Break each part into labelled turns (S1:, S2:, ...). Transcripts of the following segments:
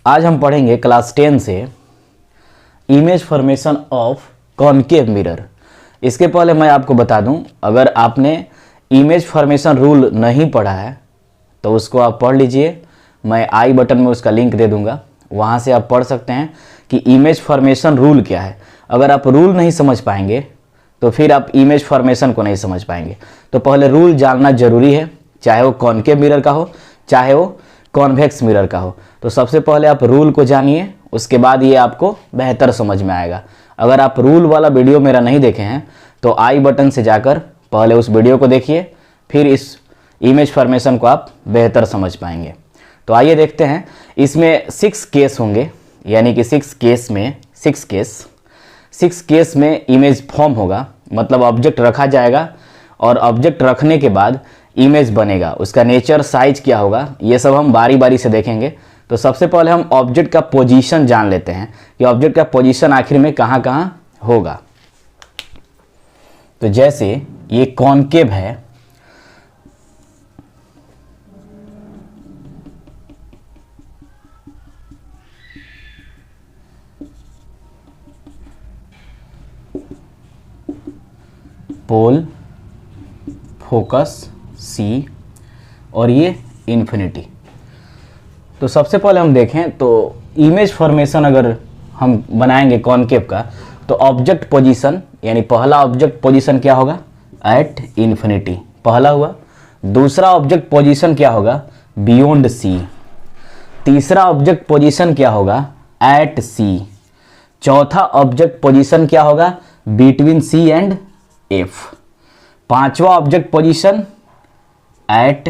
S1: आज हम पढ़ेंगे क्लास 10 से image formation of concave mirror. इसके पहले मैं आपको बता दूं, अगर आपने इमेज फॉर्मेशन रूल नहीं पढ़ा है तो उसको आप पढ़ लीजिए। मैं आई बटन में उसका लिंक दे दूंगा, वहां से आप पढ़ सकते हैं कि इमेज फॉर्मेशन रूल क्या है। अगर आप रूल नहीं समझ पाएंगे तो फिर आप इमेज फॉर्मेशन को नहीं समझ पाएंगे। तो पहले रूल जानना जरूरी है, चाहे वो कॉनकेव मिरर का हो चाहे वो कॉन्वेक्स मिरर का हो। तो सबसे पहले आप रूल को जानिए, उसके बाद ये आपको बेहतर समझ में आएगा। अगर आप रूल वाला वीडियो मेरा नहीं देखे हैं तो आई बटन से जाकर पहले उस वीडियो को देखिए, फिर इस इमेज फॉर्मेशन को आप बेहतर समझ पाएंगे। तो आइए देखते हैं। इसमें 6 केस होंगे, यानी कि 6 केस में इमेज फॉर्म होगा, मतलब ऑब्जेक्ट रखा जाएगा और ऑब्जेक्ट रखने के बाद इमेज बनेगा। उसका नेचर, साइज क्या होगा, ये सब हम बारी बारी से देखेंगे। तो सबसे पहले हम ऑब्जेक्ट का पोजीशन जान लेते हैं कि ऑब्जेक्ट का पोजीशन आखिर में कहाँ कहाँ होगा। तो जैसे ये कॉनकेव है, पोल, फोकस सी और ये इन्फिनिटी। तो सबसे पहले हम देखें तो इमेज फॉर्मेशन अगर हम बनाएंगे कॉनकेव का, तो ऑब्जेक्ट पोजीशन, यानी पहला ऑब्जेक्ट पोजीशन क्या होगा, एट इन्फिनिटी, पहला हुआ। दूसरा ऑब्जेक्ट पोजीशन क्या होगा, बियॉन्ड सी। तीसरा ऑब्जेक्ट पोजीशन क्या होगा, एट सी। चौथा ऑब्जेक्ट पोजीशन क्या होगा, बिटवीन सी एंड एफ। पांचवा ऑब्जेक्ट पोजीशन एट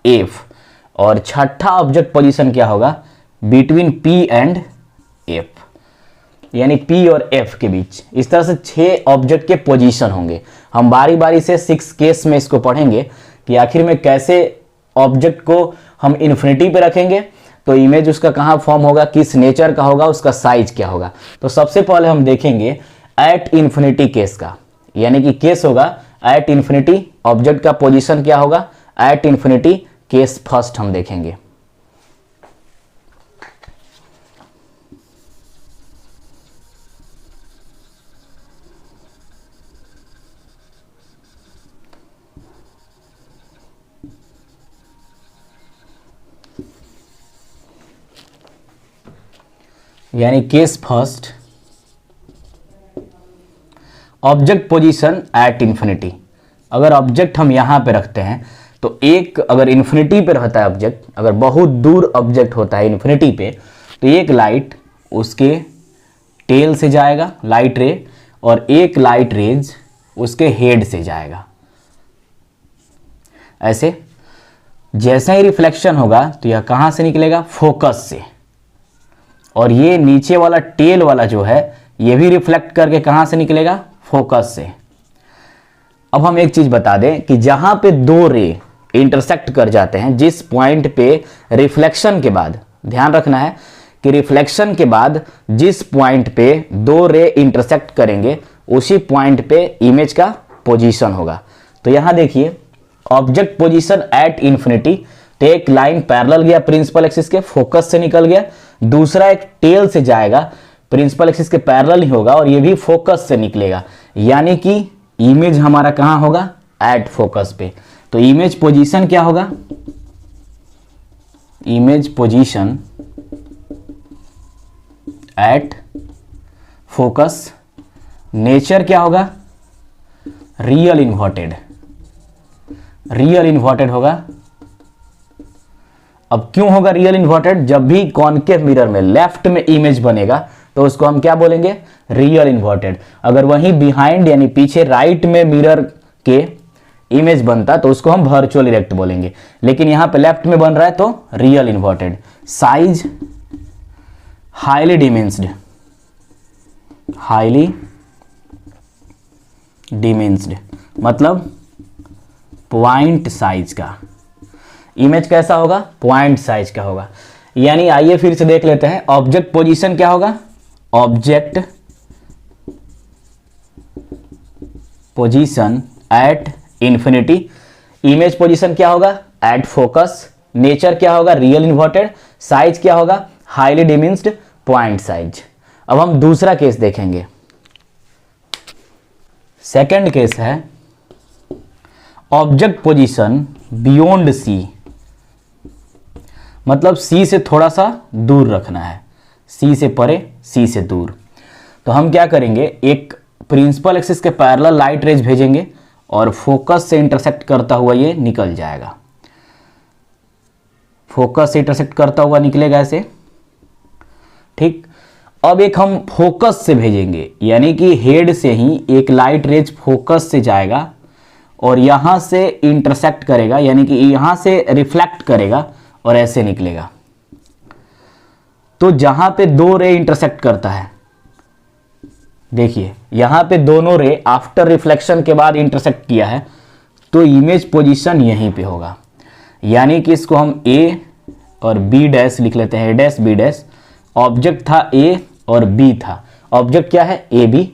S1: एफ और छठा ऑब्जेक्ट पोजीशन क्या होगा, बिटवीन पी एंड एफ, यानी पी और एफ के बीच। इस तरह से 6 ऑब्जेक्ट के पोजीशन होंगे। हम बारी बारी से 6 केस में इसको पढ़ेंगे कि आखिर में कैसे ऑब्जेक्ट को हम इन्फिनिटी पे रखेंगे तो इमेज उसका कहाँ फॉर्म होगा, किस नेचर का होगा, उसका साइज क्या होगा। तो सबसे पहले हम देखेंगे एट इन्फिनिटी केस का, यानी कि केस होगा एट इन्फिनिटी, ऑब्जेक्ट का पोजीशन क्या होगा एट इन्फिनिटी। केस फर्स्ट हम देखेंगे। यानी case first, object position at infinity. अगर ऑब्जेक्ट हम यहां पे रखते हैं तो एक, अगर इन्फिनिटी पे रहता है ऑब्जेक्ट, अगर बहुत दूर ऑब्जेक्ट होता है इन्फिनिटी पे, तो एक लाइट उसके टेल से जाएगा, लाइट रे, और एक लाइट रेज उसके हेड से जाएगा। ऐसे जैसे ही रिफ्लेक्शन होगा तो यह कहां से निकलेगा, फोकस से, और ये नीचे वाला टेल वाला जो है ये भी रिफ्लेक्ट करके कहां से निकलेगा, फोकस से। अब हम एक चीज बता दें कि जहां पे 2 रे इंटरसेक्ट कर जाते हैं, जिस पॉइंट पे रिफ्लेक्शन के बाद, ध्यान रखना है कि रिफ्लेक्शन के बाद जिस पॉइंट पे 2 रे इंटरसेक्ट करेंगे उसी पॉइंट पे इमेज का पोजीशन होगा। तो यहां देखिए ऑब्जेक्ट पोजीशन एट इन्फिनिटी, तो एक लाइन पैरेलल गया प्रिंसिपल एक्सिस के, फोकस से निकल गया। दूसरा एक टेल से जाएगा, प्रिंसिपल एक्सिस के पैरेलल ही होगा और ये भी फोकस से निकलेगा, यानी कि इमेज हमारा कहां होगा, एट फोकस पे। तो इमेज पोजीशन क्या होगा, image position at focus, nature क्या होगा, रियल इन्वर्टेड, रियल इन्वर्टेड होगा। अब क्यों होगा रियल इन्वर्टेड, जब भी कॉनकेव मिरर में लेफ्ट में इमेज बनेगा तो उसको हम क्या बोलेंगे, रियल इन्वर्टेड। अगर वहीं बिहाइंड यानी पीछे राइट में मिरर के इमेज बनता तो उसको हम वर्चुअल इरेक्ट बोलेंगे, लेकिन यहां पे लेफ्ट में बन रहा है तो real inverted. Size highly diminished, highly diminished मतलब पॉइंट साइज का। इमेज कैसा होगा, पॉइंट साइज का होगा। यानी आइए फिर से देख लेते हैं, ऑब्जेक्ट पोजीशन क्या होगा, object position at infinity, image position क्या होगा, एट फोकस, नेचर क्या होगा, रियल इन्वर्टेड, साइज क्या होगा, हाईली डिमिनिश्ड पॉइंट साइज। अब हम दूसरा केस देखेंगे। सेकंड केस है ऑब्जेक्ट पोजीशन बियॉन्ड सी, मतलब सी से थोड़ा सा दूर रखना है, सी से परे, सी से दूर। तो हम क्या करेंगे, एक प्रिंसिपल एक्सिस के पैरेलल लाइट रेज भेजेंगे और फोकस से इंटरसेक्ट करता हुआ ये निकल जाएगा, फोकस से इंटरसेक्ट करता हुआ निकलेगा ऐसे, ठीक। अब एक हम फोकस से भेजेंगे, यानी कि हेड से ही एक लाइट रेज फोकस से जाएगा और यहां से इंटरसेक्ट करेगा, यानी कि यहां से रिफ्लेक्ट करेगा और ऐसे निकलेगा। तो जहां पे दो रे इंटरसेक्ट करता है, देखिए यहां पे दोनों रे आफ्टर रिफ्लेक्शन के बाद इंटरसेक्ट किया है, तो इमेज पोजीशन यहीं पे होगा। यानी कि इसको हम ए और बी डैश लिख लेते हैं, ए डैश बी डैश। ऑब्जेक्ट था ए और बी था, ऑब्जेक्ट क्या है, ए बी।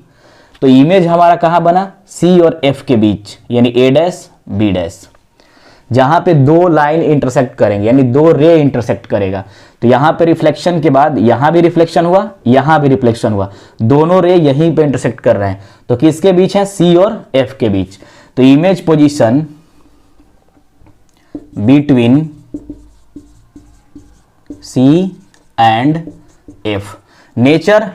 S1: तो इमेज हमारा कहां बना, सी और एफ के बीच, यानी ए डैश बी डैश, जहां पे दो लाइन इंटरसेक्ट करेंगे, यानी दो रे इंटरसेक्ट करेगा। तो यहां पे रिफ्लेक्शन के बाद यहां भी रिफ्लेक्शन हुआ, यहां भी रिफ्लेक्शन हुआ, दोनों रे यहीं पे इंटरसेक्ट कर रहे हैं। तो किसके बीच है, सी और एफ के बीच। तो image position between C and F, nature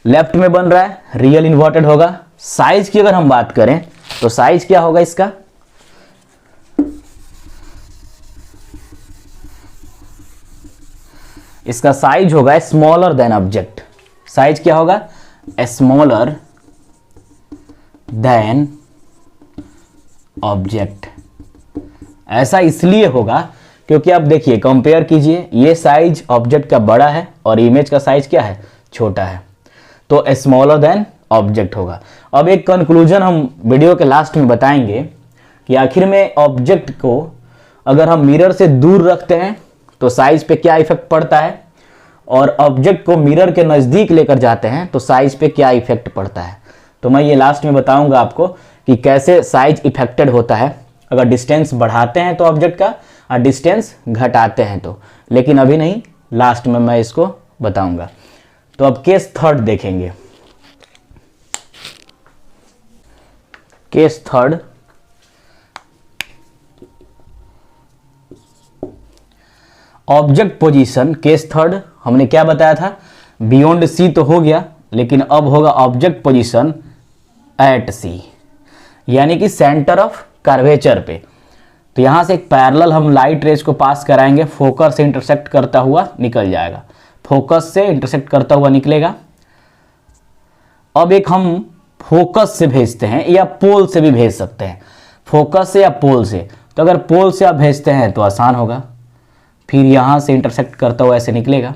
S1: left में बन रहा है, रियल इन्वर्टेड होगा। साइज की अगर हम बात करें तो साइज क्या होगा इसका, इसका साइज होगा स्मॉलर देन ऑब्जेक्ट। साइज क्या होगा, स्मॉलर देन ऑब्जेक्ट। ऐसा इसलिए होगा क्योंकि आप देखिए, कंपेयर कीजिए, ये साइज ऑब्जेक्ट का बड़ा है और इमेज का साइज क्या है, छोटा है, तो स्मॉलर देन ऑब्जेक्ट होगा। अब एक कंक्लूजन हम वीडियो के लास्ट में बताएंगे कि आखिर में ऑब्जेक्ट को अगर हम मिरर से दूर रखते हैं तो साइज पे क्या इफेक्ट पड़ता है, और ऑब्जेक्ट को मिरर के नज़दीक लेकर जाते हैं तो साइज पे क्या इफेक्ट पड़ता है। तो मैं ये लास्ट में बताऊंगा आपको कि कैसे साइज इफेक्टेड होता है अगर डिस्टेंस बढ़ाते हैं तो ऑब्जेक्ट का, और डिस्टेंस घटाते हैं तो, लेकिन अभी नहीं, लास्ट में मैं इसको बताऊंगा। तो अब केस थर्ड देखेंगे। Case third, object position. Case third हमने क्या बताया था, बियॉन्ड सी तो हो गया, लेकिन अब होगा ऑब्जेक्ट पोजीशन एट सी, यानी कि सेंटर ऑफ कर्वेचर पे। तो यहां से एक पैरेलल हम लाइट रेज को पास कराएंगे, फोकस से इंटरसेक्ट करता हुआ निकल जाएगा, फोकस से इंटरसेक्ट करता हुआ निकलेगा। अब एक हम फोकस से भेजते हैं या पोल से भी भेज सकते हैं, फोकस से या पोल से। तो अगर पोल से आप भेजते हैं तो आसान होगा, फिर यहां से इंटरसेक्ट करता हुआ ऐसे निकलेगा,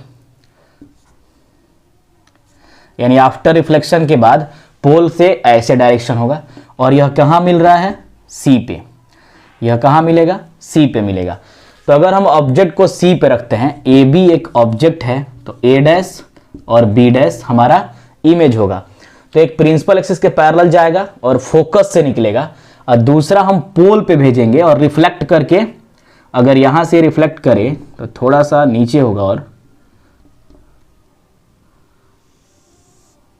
S1: यानी आफ्टर रिफ्लेक्शन के बाद पोल से ऐसे डायरेक्शन होगा। और यह कहां मिल रहा है, सी पे, यह कहां मिलेगा, सी पे मिलेगा। तो अगर हम ऑब्जेक्ट को सी पे रखते हैं, ए बी एक ऑब्जेक्ट है, तो ए डैश और बी डैश हमारा इमेज होगा। तो एक प्रिंसिपल एक्सिस के पैरेलल जाएगा और फोकस से निकलेगा, और दूसरा हम पोल पे भेजेंगे और रिफ्लेक्ट करके, अगर यहां से रिफ्लेक्ट करे तो थोड़ा सा नीचे होगा और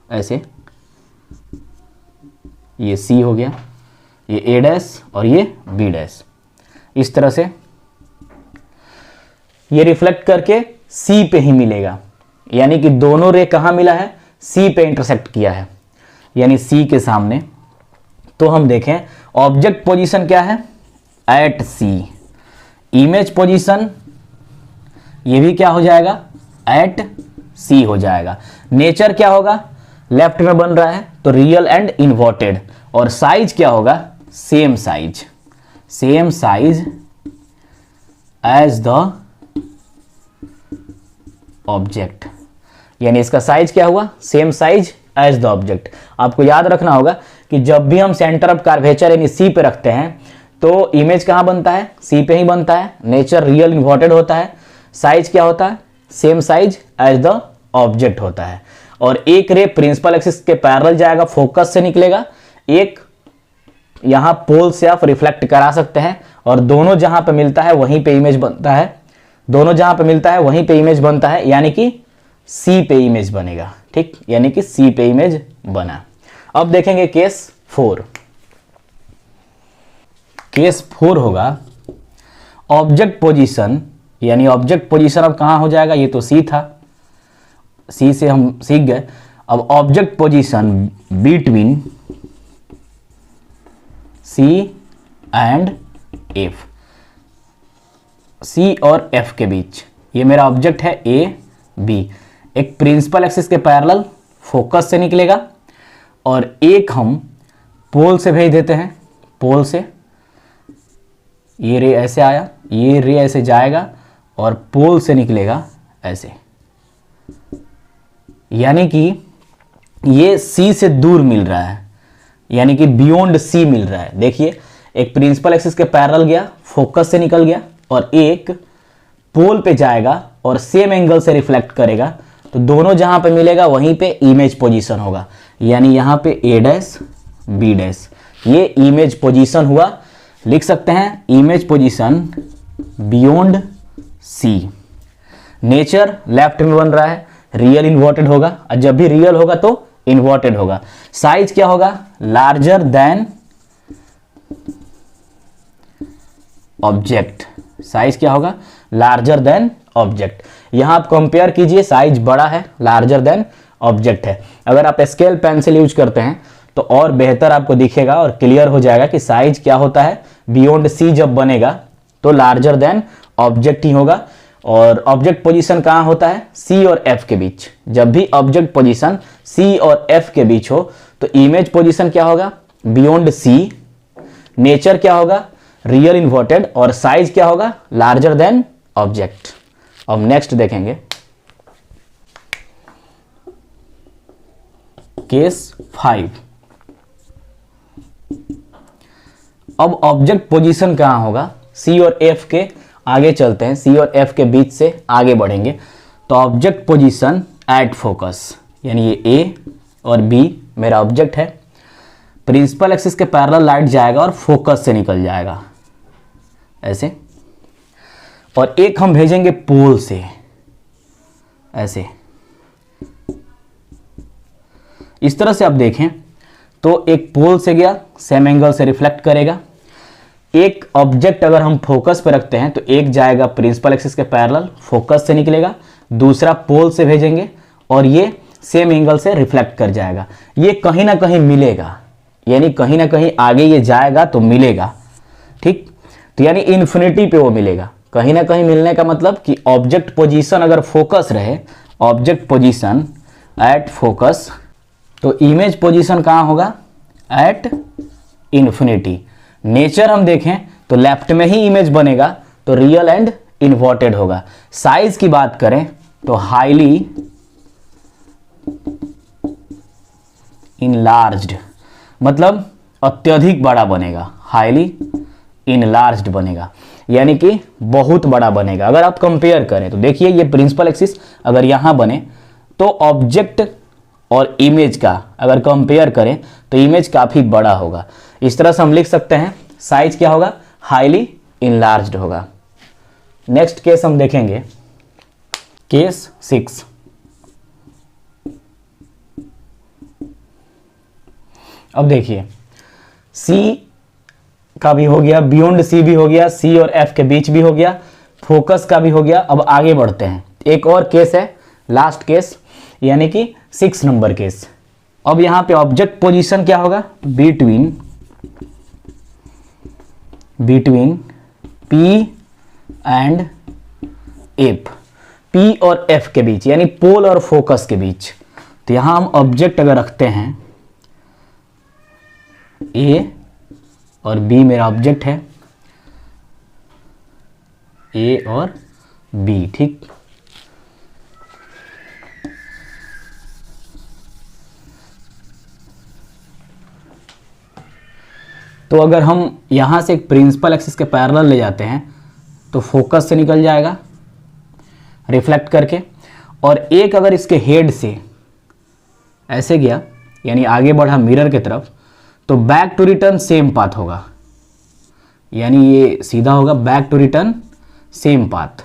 S1: ऐसे, ये सी हो गया, ये ए डैश और ये बी डैश, इस तरह से ये रिफ्लेक्ट करके सी पे ही मिलेगा। यानी कि दोनों रे कहां मिला है, सी पे इंटरसेक्ट किया है, यानी सी के सामने। तो हम देखें ऑब्जेक्ट पोजीशन क्या है, एट सी। इमेज पोजीशन ये भी क्या हो जाएगा, एट सी हो जाएगा। नेचर क्या होगा, लेफ्ट में बन रहा है तो रियल एंड इन्वर्टेड। और साइज क्या होगा, same size, same size as the object, यानी इसका साइज क्या हुआ, same size as the object. आपको याद रखना होगा कि जब भी हम सेंटर ऑफ कर्वेचर यानी सी पे रखते हैं तो इमेज कहां बनता है, सी पे ही बनता है। नेचर रियल इन्वर्टेड होता है। साइज क्या होता है, same size as the object होता है। और एक रे प्रिंसिपल एक्सिस के पैरेलल जाएगा, फोकस से निकलेगा, एक यहां पोल से आप रिफ्लेक्ट करा सकते हैं, और दोनों जहां पे मिलता है वहीं पे इमेज बनता है, दोनों जहां पे मिलता है वहीं पे इमेज बनता है, यानी कि सी पे इमेज बनेगा, ठीक, यानी कि सी पे इमेज बना। अब देखेंगे केस 4। केस 4 होगा ऑब्जेक्ट पोजीशन, यानी ऑब्जेक्ट पोजीशन अब कहाँ हो जाएगा, ये तो सी था, सी से हम सीख गए। अब object position between C and F, C और एफ के बीच, ये मेरा ऑब्जेक्ट है ए बी, एक प्रिंसिपल एक्सिस के पैरेलल फोकस से निकलेगा और एक हम पोल से भेज देते हैं, पोल से ये रे ऐसे आया, ये रे ऐसे जाएगा और पोल से निकलेगा ऐसे, यानी कि ये सी से दूर मिल रहा है, यानी कि बियॉन्ड सी मिल रहा है। देखिए एक प्रिंसिपल एक्सिस के पैरेलल गया, फोकस से निकल गया और एक पोल पे जाएगा और सेम एंगल से रिफ्लेक्ट करेगा, तो दोनों जहां पे मिलेगा वहीं पे इमेज पोजीशन होगा, यानी यहां पे ए डैश बी डैश, ये इमेज पोजीशन हुआ। लिख सकते हैं image position beyond C. Nature left में बन रहा है, रियल इन्वर्टेड होगा, और जब भी रियल होगा तो इन्वर्टेड होगा। साइज क्या होगा, लार्जर देन ऑब्जेक्ट, साइज क्या होगा, लार्जर देन ऑब्जेक्ट। यहां आप कंपेयर कीजिए, साइज बड़ा है, लार्जर देन ऑब्जेक्ट है। अगर आप स्केल पेंसिल यूज करते हैं तो और बेहतर आपको दिखेगा और क्लियर हो जाएगा कि साइज क्या होता है। बियॉन्ड सी जब बनेगा तो लार्जर देन ऑब्जेक्ट ही होगा, और ऑब्जेक्ट पोजीशन कहां होता है, सी और एफ के बीच। जब भी ऑब्जेक्ट पोजीशन सी और एफ के बीच हो तो इमेज पोजीशन क्या होगा, बियॉन्ड सी। नेचर क्या होगा, रियल इन्वर्टेड, और साइज क्या होगा, लार्जर देन ऑब्जेक्ट। अब नेक्स्ट देखेंगे केस 5। अब ऑब्जेक्ट पोजीशन कहां होगा, सी और एफ के आगे चलते हैं, सी और एफ के बीच से आगे बढ़ेंगे, तो ऑब्जेक्ट पोजीशन एट फोकस, यानी ये ए और बी मेरा ऑब्जेक्ट है, प्रिंसिपल एक्सिस के पैरेलल लाइट जाएगा और फोकस से निकल जाएगा ऐसे, और एक हम भेजेंगे पोल से ऐसे। इस तरह से आप देखें तो एक पोल से गया, सेम एंगल से रिफ्लेक्ट करेगा। एक ऑब्जेक्ट अगर हम फोकस पे रखते हैं तो एक जाएगा प्रिंसिपल एक्सिस के पैरेलल, फोकस से निकलेगा, दूसरा पोल से भेजेंगे और ये सेम एंगल से रिफ्लेक्ट कर जाएगा। ये कहीं ना कहीं मिलेगा, यानी कहीं ना कहीं आगे ये जाएगा तो मिलेगा, ठीक, तो यानी इन्फिनिटी पे वो मिलेगा। कहीं ना कहीं मिलने का मतलब कि ऑब्जेक्ट पोजीशन अगर फोकस रहे, ऑब्जेक्ट पोजीशन एट फोकस, तो इमेज पोजीशन कहाँ होगा, एट इन्फिनिटी। नेचर हम देखें तो लेफ्ट में ही इमेज बनेगा, तो रियल एंड इन्वर्टेड होगा। साइज की बात करें तो हाईली इनलार्ज्ड, मतलब अत्यधिक बड़ा बनेगा, हाईली इनलार्ज्ड बनेगा, यानी कि बहुत बड़ा बनेगा। अगर आप कंपेयर करें तो देखिए ये प्रिंसिपल एक्सिस अगर यहां बने तो ऑब्जेक्ट और इमेज का अगर कंपेयर करें तो इमेज काफी बड़ा होगा। इस तरह से हम लिख सकते हैं साइज क्या होगा, हाईली इनलार्ज्ड होगा। नेक्स्ट केस हम देखेंगे केस 6। अब देखिए सी का भी हो गया, बियॉन्ड सी भी हो गया, सी और एफ के बीच भी हो गया, फोकस का भी हो गया। अब आगे बढ़ते हैं, एक और केस है, लास्ट केस, यानी कि 6 नंबर केस। अब यहां पे ऑब्जेक्ट पोजीशन क्या होगा, between P and F, P और एफ के बीच, यानी पोल और फोकस के बीच। तो यहां हम ऑब्जेक्ट अगर रखते हैं, ए और बी मेरा ऑब्जेक्ट है, ए और बी, ठीक। तो अगर हम यहां से एक प्रिंसिपल एक्सिस के पैरेलल ले जाते हैं तो फोकस से निकल जाएगा रिफ्लेक्ट करके, और एक अगर इसके हेड से ऐसे गया यानी आगे बढ़ा मिरर की तरफ, तो back to return same path होगा, यानी ये सीधा होगा, back to return same path,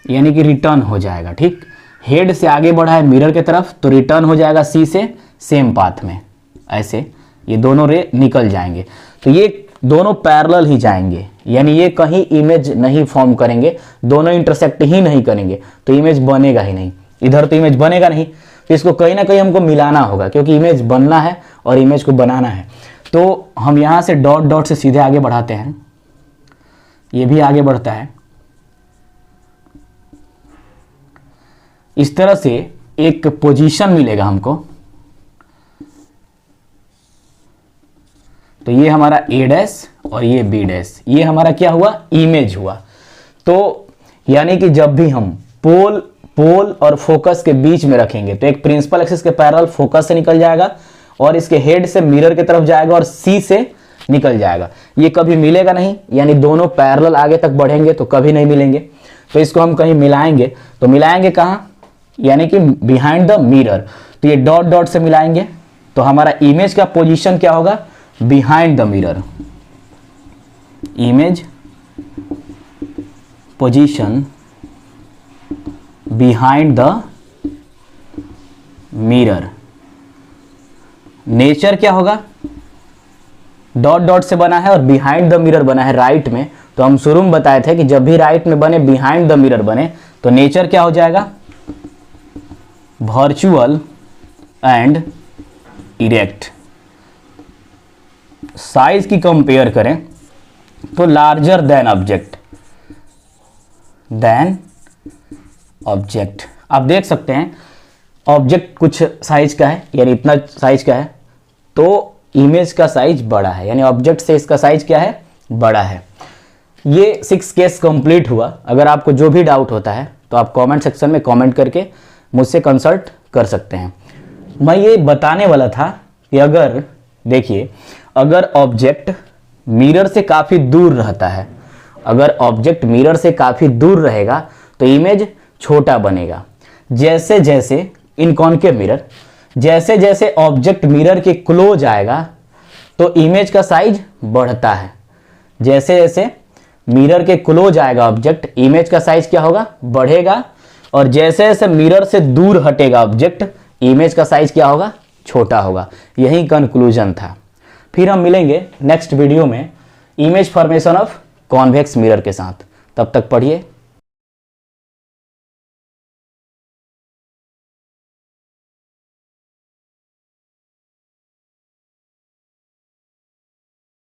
S1: यानी कि रिटर्न हो जाएगा, ठीक। हेड से आगे बढ़ा है मिरर की तरफ तो रिटर्न हो जाएगा सी से सेम पाथ में, ऐसे ये दोनों रे निकल जाएंगे। तो ये दोनों पैरेलल ही जाएंगे, यानी ये कहीं इमेज नहीं फॉर्म करेंगे, दोनों इंटरसेक्ट ही नहीं करेंगे, तो इमेज बनेगा ही नहीं। इधर तो इमेज बनेगा नहीं, तो इसको कहीं ना कहीं हमको मिलाना होगा, क्योंकि इमेज बनना है और इमेज को बनाना है। तो हम यहाँ से डॉट डॉट से सीधे आगे बढ़ाते हैं, ये भी आगे बढ़ता है। इस तरह से एक पोजीशन मिलेगा हमको। तो ये हमारा ए डैश और ये बी डैश, ये हमारा क्या हुआ, इमेज हुआ। तो यानी कि जब भी हम पोल और फोकस के बीच में रखेंगे तो एक प्रिंसिपल एक्सिस के पैरेलल फोकस से निकल जाएगा और इसके हेड से मिरर की तरफ जाएगा और सी से निकल जाएगा। ये कभी मिलेगा नहीं, यानी दोनों पैरेलल आगे तक बढ़ेंगे तो कभी नहीं मिलेंगे। तो इसको हम कहीं मिलाएंगे, तो मिलाएंगे कहाँ, यानी कि बिहाइंड द मिरर। तो ये डॉट डॉट से मिलाएंगे तो हमारा इमेज का पोजीशन क्या होगा, behind the mirror. Image position behind the mirror. Nature क्या होगा, डॉट डॉट से बना है और बिहाइंड द मिरर बना है राइट में। तो हम शुरू में बताए थे कि जब भी राइट में बने, बिहाइंड द मिरर बने, तो नेचर क्या हो जाएगा, वर्चुअल एंड इरेक्ट। साइज की कंपेयर करें तो लार्जर देन ऑब्जेक्ट। आप देख सकते हैं ऑब्जेक्ट कुछ साइज का है, यानी इतना साइज का है, तो इमेज का साइज बड़ा है, यानी ऑब्जेक्ट से इसका साइज क्या है, बड़ा है। ये 6 केस कंप्लीट हुआ। अगर आपको जो भी डाउट होता है तो आप कमेंट सेक्शन में कमेंट करके मुझसे कंसल्ट कर सकते हैं। मैं ये बताने वाला था कि अगर देखिए, अगर ऑब्जेक्ट मिरर से काफ़ी दूर रहता है, अगर ऑब्जेक्ट मिरर से काफ़ी दूर रहेगा तो इमेज छोटा बनेगा। जैसे जैसे इनकॉन्केव मिरर, जैसे जैसे ऑब्जेक्ट मिरर के क्लोज आएगा तो इमेज का साइज बढ़ता है। जैसे जैसे मिरर के क्लोज आएगा ऑब्जेक्ट, इमेज का साइज क्या होगा, बढ़ेगा। और जैसे जैसे मिरर से दूर हटेगा ऑब्जेक्ट, इमेज का साइज क्या होगा, छोटा होगा। यही कंक्लूजन था। फिर हम मिलेंगे नेक्स्ट वीडियो में image formation of convex mirror के साथ। तब तक पढ़िए,